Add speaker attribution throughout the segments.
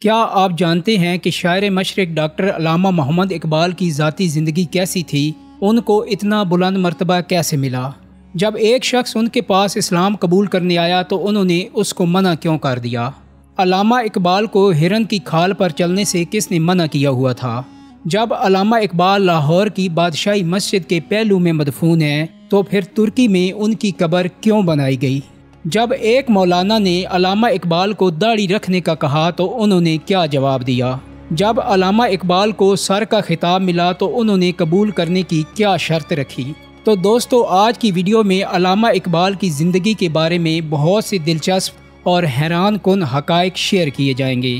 Speaker 1: کیا آپ جانتے ہیں کہ شاعر مشرق ڈاکٹر علامہ محمد اقبال کی ذاتی زندگی کیسی تھی؟ ان کو اتنا بلند مرتبہ کیسے ملا؟ جب ایک شخص ان کے پاس اسلام قبول کرنے آیا تو انہوں نے اس کو منع کیوں کر دیا؟ علامہ اقبال کو ہرن کی کھال پر چلنے سے کس نے منع کیا ہوا تھا؟ جب علامہ اقبال لاہور کی بادشاہی مسجد کے پہلو میں مدفون ہیں تو پھر ترکی میں ان کی قبر کیوں بنائی گئی؟ جب ایک مولانا نے علامہ اقبال کو داڑھی رکھنے کا کہا تو انہوں نے کیا جواب دیا؟ جب علامہ اقبال کو سر کا خطاب ملا تو انہوں نے قبول کرنے کی کیا شرط رکھی؟ تو دوستو، آج کی ویڈیو میں علامہ اقبال کی زندگی کے بارے میں بہت سے دلچسپ اور حیران کن حقائق شیئر کیے جائیں گے۔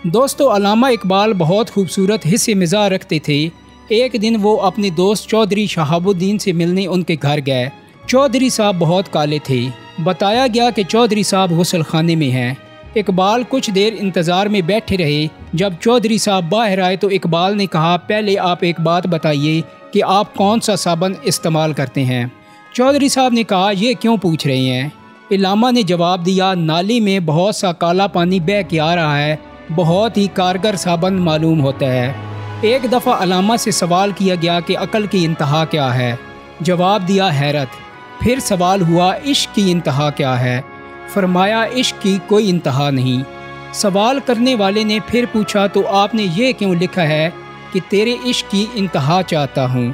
Speaker 1: دوستو، علامہ اقبال بہت خوبصورت حس مزاج رکھتے تھے۔ ایک دن وہ اپنے دوست چودھری شہاب الدین سے ملنے ان کے گھر گئے۔ چودھری صاحب بہت کالے تھے۔ بتایا گیا کہ چودھری صاحب غسل خانے میں ہیں۔ اقبال کچھ دیر انتظار میں بیٹھے رہے۔ جب چودھری صاحب باہر آئے تو اقبال نے کہا، پہلے آپ ایک بات بتائیے کہ آپ کون سا صابن استعمال کرتے ہیں؟ چودھری صاحب نے کہا، یہ کیوں پوچھ رہے ہیں؟ علامہ نے جواب دیا، نالی میں بہت سا کالا پانی بہہ کے آ رہا ہے، بہت ہی کارگر صابن معلوم ہوتا ہے۔ ایک دفعہ علامہ سے سوال کیا گیا کہ عقل کی انتہا کیا ہے؟ جواب دیا، حیرت۔ پھر سوال ہوا، عشق کی انتہا کیا ہے؟ فرمایا، عشق کی کوئی انتہا نہیں۔ سوال کرنے والے نے پھر پوچھا، تو آپ نے یہ کیوں لکھا ہے کہ تیرے عشق کی انتہا چاہتا ہوں؟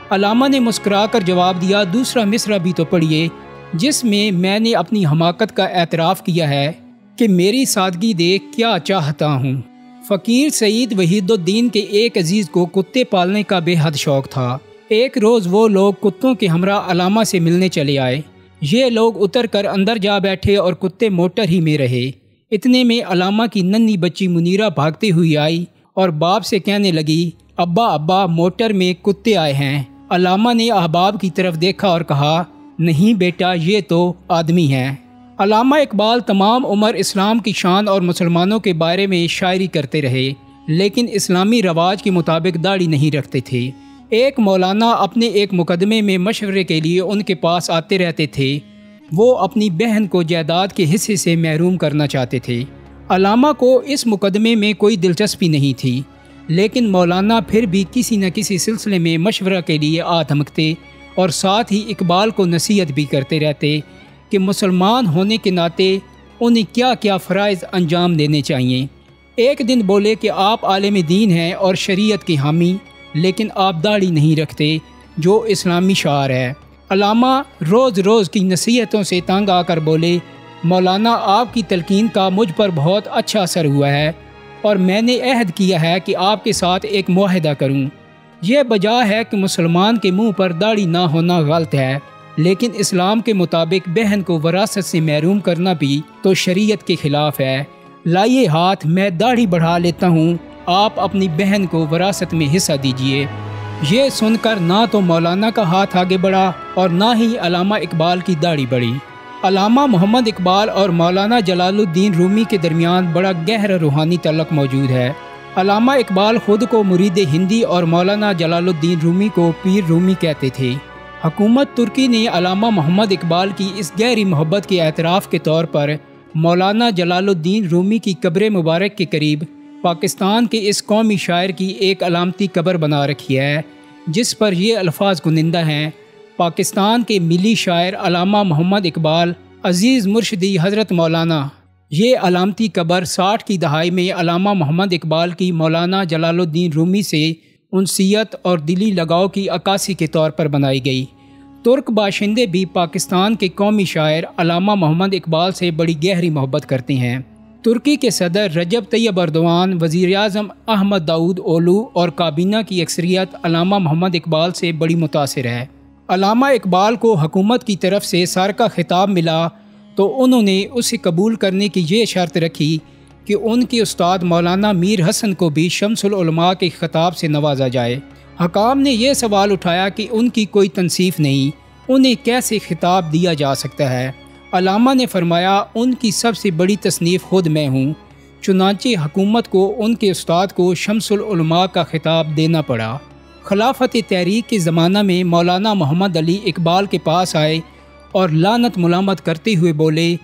Speaker 1: علامہ نے مسکرا کر جواب دیا، دوسرا مصرع بھی تو پڑھیے، جس میں نے اپنی حماقت کا اعتراف کیا ہے کہ میری سادگی دیکھ کیا چاہتا ہوں۔ فقیر سعید وحید الدین کے ایک عزیز کو کتے پالنے کا بے حد شوق تھا۔ ایک روز وہ لوگ کتوں کے ہمراہ علامہ سے ملنے چلے آئے۔ یہ لوگ اتر کر اندر جا بیٹھے اور کتے موٹر ہی میں رہے۔ اتنے میں علامہ کی ننھی بچی منیرہ بھاگتے ہوئی آئی اور باپ سے کہنے لگی، ابا ابا، موٹر میں کتے آئے ہیں۔ علامہ نے احباب کی طرف دیکھا اور کہا، نہیں بیٹا، یہ تو آدمی ہیں۔ علامہ اقبال تمام عمر اسلام کی شان اور مسلمانوں کے بارے میں شاعری کرتے رہے، لیکن اسلامی رواج کے مطابق داڑھی نہیں رکھتے تھے۔ ایک مولانا اپنے ایک مقدمے میں مشورے کے لیے ان کے پاس آتے رہتے تھے۔ وہ اپنی بہن کو جائیداد کے حصے سے محروم کرنا چاہتے تھے۔ علامہ کو اس مقدمے میں کوئی دلچسپی نہیں تھی، لیکن مولانا پھر بھی کسی نہ کسی سلسلے میں مشورہ کے لیے آ دھمکتے اور ساتھ ہی اقبال کو نصیحت بھی کرتے رہتے کہ مسلمان ہونے کے ناطے انہیں کیا کیا فرائض انجام دینے چاہیے۔ ایک دن بولے کہ آپ عالم دین ہیں اور شریعت کی حامی، لیکن آپ داڑھی نہیں رکھتے، جو اسلامی شعار ہے۔ علامہ روز روز کی نصیحتوں سے تنگ آ کر بولے، مولانا، آپ کی تلقین کا مجھ پر بہت اچھا اثر ہوا ہے اور میں نے عہد کیا ہے کہ آپ کے ساتھ ایک معاہدہ کروں۔ یہ بجا ہے کہ مسلمان کے منہ پر داڑھی نہ ہونا غلط ہے، لیکن اسلام کے مطابق بہن کو وراثت سے محروم کرنا بھی تو شریعت کے خلاف ہے۔ لائیے ہاتھ، میں داڑھی بڑھا لیتا ہوں، آپ اپنی بہن کو وراثت میں حصہ دیجیے۔ یہ سن کر نہ تو مولانا کا ہاتھ آگے بڑھا اور نہ ہی علامہ اقبال کی داڑھی بڑھی۔ علامہ محمد اقبال اور مولانا جلال الدین رومی کے درمیان بڑا گہرا روحانی تعلق موجود ہے۔ علامہ اقبال خود کو مرید ہندی اور مولانا جلال الدین رومی کو پیر رومی کہتے تھے۔ حکومت ترکی نے علامہ محمد اقبال کی اس گہری محبت کے اعتراف کے طور پر مولانا جلال الدین رومی کی قبر مبارک کے قریب پاکستان کے اس قومی شاعر کی ایک علامتی قبر بنا رکھی ہے، جس پر یہ الفاظ کنندہ ہیں، پاکستان کے ملی شاعر علامہ محمد اقبال، عزیز مرشدی حضرت مولانا۔ یہ علامتی قبر 60 کی دہائی میں علامہ محمد اقبال کی مولانا جلال الدین رومی سے انسیت اور دلی لگاؤ کی عکاسی کے طور پر بنائی گئی۔ ترک باشندے بھی پاکستان کے قومی شاعر علامہ محمد اقبال سے بڑی گہری محبت کرتے ہیں۔ ترکی کے صدر رجب طیب ایردوان، وزیر اعظم احمد داؤد اولو اور کابینہ کی اکثریت علامہ محمد اقبال سے بڑی متاثر ہے۔ علامہ اقبال کو حکومت کی طرف سے سر کا خطاب ملا تو انہوں نے اسے قبول کرنے کی یہ شرط رکھی کہ ان کے استاد مولانا میر حسن کو بھی شمس العلماء کے خطاب سے نوازا جائے۔ حکام نے یہ سوال اٹھایا کہ ان کی کوئی تنصیف نہیں، انہیں کیسے خطاب دیا جا سکتا ہے؟ علامہ نے فرمایا، ان کی سب سے بڑی تصنیف خود میں ہوں۔ چنانچہ حکومت کو ان کے استاد کو شمس العلماء کا خطاب دینا پڑا۔ خلافت تحریک کے زمانہ میں مولانا محمد علی اقبال کے پاس آئے اور لعنت ملامت کرتے ہوئے بولے،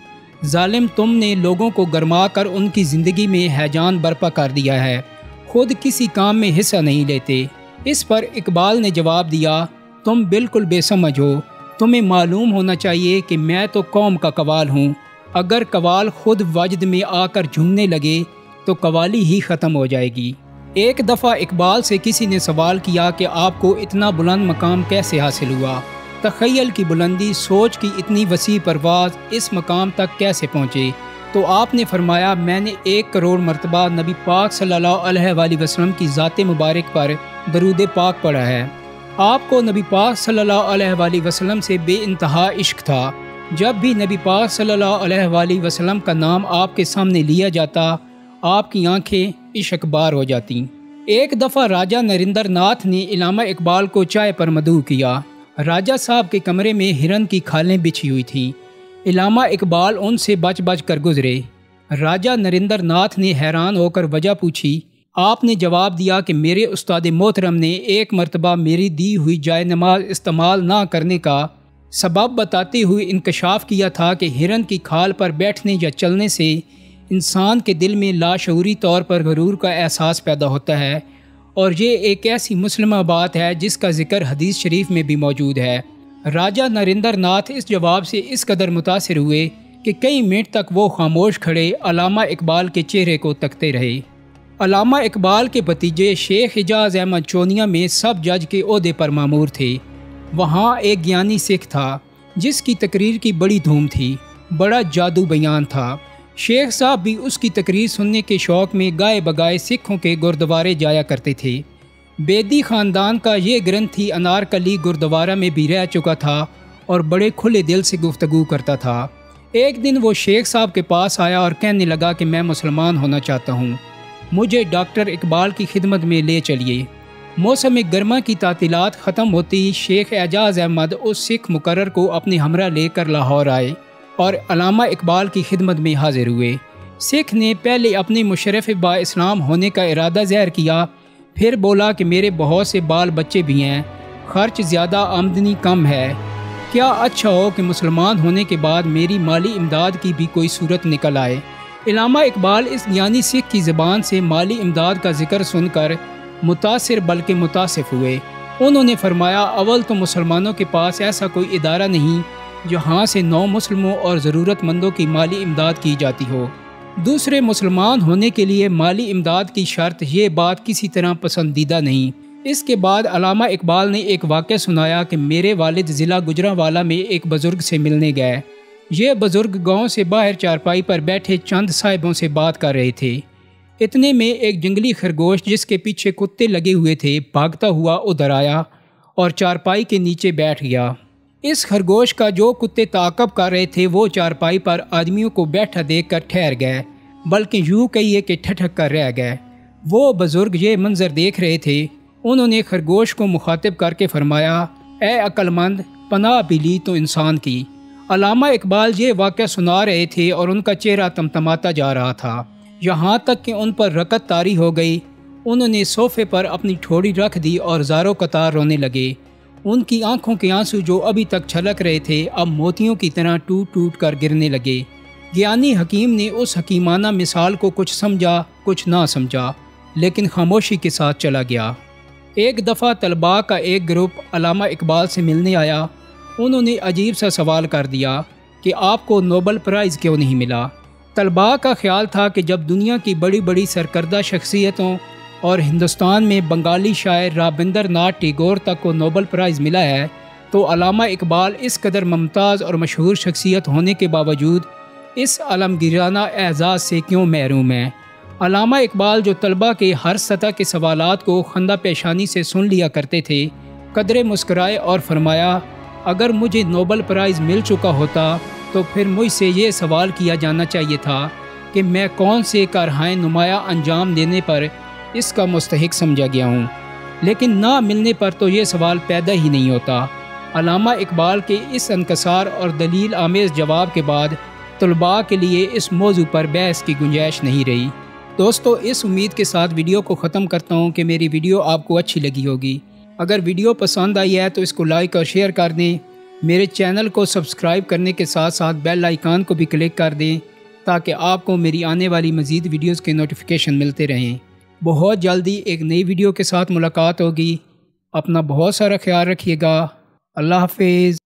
Speaker 1: ظالم تم نے لوگوں کو گرما کر ان کی زندگی میں ہیجان برپا کر دیا ہے، خود کسی کام میں حصہ نہیں لیتے۔ اس پر اقبال نے جواب دیا، تم بالکل بے سمجھ ہو، تمہیں معلوم ہونا چاہیے کہ میں تو قوم کا قوال ہوں، اگر قوال خود وجد میں آ کر جھومنے لگے تو قوالی ہی ختم ہو جائے گی۔ ایک دفعہ اقبال سے کسی نے سوال کیا کہ آپ کو اتنا بلند مقام کیسے حاصل ہوا؟ تخیل کی بلندی، سوچ کی اتنی وسیع پرواز، اس مقام تک کیسے پہنچے؟ تو آپ نے فرمایا، میں نے 1 کروڑ مرتبہ نبی پاک صلی اللہ علیہ وآلہ وسلم کی ذات مبارک پر درود پاک پڑھا ہے۔ آپ کو نبی پاک صلی اللہ علیہ وآلہ وسلم سے بے انتہا عشق تھا۔ جب بھی نبی پاک صلی اللہ علیہ وآلہ وسلم کا نام آپ کے سامنے لیا جاتا، آپ کی آنکھیں عشق بار ہو جاتیں۔ ایک دفعہ راجہ نریندر ناتھ نے علامہ اقبال کو چائے پر مدعو کیا۔ راجہ صاحب کے کمرے میں ہرن کی کھالیں بچھی ہوئی تھیں۔ علامہ اقبال ان سے بچ بچ کر گزرے۔ راجہ نریندر ناتھ نے حیران ہو کر وجہ پوچھی۔ آپ نے جواب دیا کہ میرے استاد محترم نے ایک مرتبہ میری دی ہوئی جائے نماز استعمال نہ کرنے کا سبب بتاتے ہوئے انکشاف کیا تھا کہ ہرن کی کھال پر بیٹھنے یا چلنے سے انسان کے دل میں لاشعوری طور پر غرور کا احساس پیدا ہوتا ہے، اور یہ ایک ایسی مسلمہ بات ہے جس کا ذکر حدیث شریف میں بھی موجود ہے۔ راجہ نریندر ناتھ اس جواب سے اس قدر متاثر ہوئے کہ کئی منٹ تک وہ خاموش کھڑے علامہ اقبال کے چہرے کو تکتے رہے۔ علامہ اقبال کے بھتیجے شیخ حجاز احمد چونیا میں سب جج کے عہدے پر مامور تھے۔ وہاں ایک گیانی سکھ تھا جس کی تقریر کی بڑی دھوم تھی، بڑا جادو بیان تھا۔ شیخ صاحب بھی اس کی تقریر سننے کے شوق میں گائے بگائے سکھوں کے گردوارے جایا کرتے تھے۔ بیدی خاندان کا یہ گرنتھی انارکلی گردوارہ میں بھی رہ چکا تھا اور بڑے کھلے دل سے گفتگو کرتا تھا۔ ایک دن وہ شیخ صاحب کے پاس آیا اور کہنے لگا کہ میں مسلمان ہونا چاہتا ہوں، مجھے ڈاکٹر اقبال کی خدمت میں لے چلیے۔ موسم گرما کی تعطیلات ختم ہوتی شیخ اعجاز احمد اس سکھ مقرر کو اپنے ہمراہ لے کر لاہور آئے اور علامہ اقبال کی خدمت میں حاضر ہوئے۔ سکھ نے پہلے اپنے مشرف با اسلام ہونے کا ارادہ ظاہر کیا، پھر بولا کہ میرے بہت سے بال بچے بھی ہیں، خرچ زیادہ آمدنی کم ہے، کیا اچھا ہو کہ مسلمان ہونے کے بعد میری مالی امداد کی بھی کوئی صورت نکل آئے۔ علامہ اقبال اس گیانی سکھ کی زبان سے مالی امداد کا ذکر سن کر متاثر بلکہ متاسف ہوئے۔ انہوں نے فرمایا، اول تو مسلمانوں کے پاس ایسا کوئی ادارہ نہیں جہاں سے نو مسلموں اور ضرورت مندوں کی مالی امداد کی جاتی ہو۔ دوسرے، مسلمان ہونے کے لیے مالی امداد کی شرط یہ بات کسی طرح پسندیدہ نہیں۔ اس کے بعد علامہ اقبال نے ایک واقعہ سنایا کہ میرے والد ضلع گجرانوالہ میں ایک بزرگ سے ملنے گئے۔ یہ بزرگ گاؤں سے باہر چارپائی پر بیٹھے چند صاحبوں سے بات کر رہے تھے۔ اتنے میں ایک جنگلی خرگوش جس کے پیچھے کتے لگے ہوئے تھے بھاگتا ہوا ادھر آیا اور چارپائی کے نیچے بیٹھ گیا۔ اس خرگوش کا جو کتے تعاقب کر رہے تھے وہ چارپائی پر آدمیوں کو بیٹھا دیکھ کر ٹھہر گئے، بلکہ یوں کہیے کہ ٹھٹک کر رہ گئے۔ وہ بزرگ یہ منظر دیکھ رہے تھے۔ انہوں نے خرگوش کو مخاطب کر کے فرمایا، اے عقل مند، پناہ بھی لی تو انسان کی۔ علامہ اقبال یہ واقعہ سنا رہے تھے اور ان کا چہرہ تمتماتا جا رہا تھا، یہاں تک کہ ان پر رکت طاری ہو گئی۔ انہوں نے صوفے پر اپنی ٹھوڑی رکھ دی اور زاروں قطار رونے لگے۔ ان کی آنکھوں کے آنسو جو ابھی تک چھلک رہے تھے اب موتیوں کی طرح ٹوٹ ٹوٹ کر گرنے لگے۔ گیانی حکیم نے اس حکیمانہ مثال کو کچھ سمجھا کچھ نہ سمجھا، لیکن خاموشی کے ساتھ چلا گیا۔ ایک دفعہ طلباء کا ایک گروپ علامہ اقبال سے ملنے آیا۔ انہوں نے عجیب سا سوال کر دیا کہ آپ کو نوبل پرائز کیوں نہیں ملا؟ طلباء کا خیال تھا کہ جب دنیا کی بڑی بڑی سرکردہ شخصیتوں اور ہندوستان میں بنگالی شاعر رابندر ناتھ ٹیگور تک کو نوبل پرائز ملا ہے تو علامہ اقبال اس قدر ممتاز اور مشہور شخصیت ہونے کے باوجود اس عالمگیرانہ اعزاز سے کیوں محروم ہیں؟ علامہ اقبال جو طلباء کے ہر سطح کے سوالات کو خندہ پیشانی سے سن لیا کرتے تھے، قدرے مسکرائے اور فرمایا، اگر مجھے نوبل پرائز مل چکا ہوتا تو پھر مجھ سے یہ سوال کیا جانا چاہیے تھا کہ میں کون سے کارہائے نمایاں انجام دینے پر اس کا مستحق سمجھا گیا ہوں، لیکن نہ ملنے پر تو یہ سوال پیدا ہی نہیں ہوتا۔ علامہ اقبال کے اس انکسار اور دلیل آمیز جواب کے بعد طلباء کے لیے اس موضوع پر بحث کی گنجائش نہیں رہی۔ دوستو، اس امید کے ساتھ ویڈیو کو ختم کرتا ہوں کہ میری ویڈیو آپ کو اچھی لگی ہوگی۔ اگر ویڈیو پسند آئی ہے تو اس کو لائک اور شیئر کر دیں میرے چینل کو سبسکرائب کرنے کے ساتھ ساتھ بیل آئیکن کو بھی کلک کر دیں تاکہ آپ کو میری آنے والی مزید ویڈیوز کے نوٹیفیکیشن ملتے رہیں۔ بہت جلدی ایک نئی ویڈیو کے ساتھ ملاقات ہوگی۔ اپنا بہت سارا خیال رکھیے گا۔ اللہ حافظ۔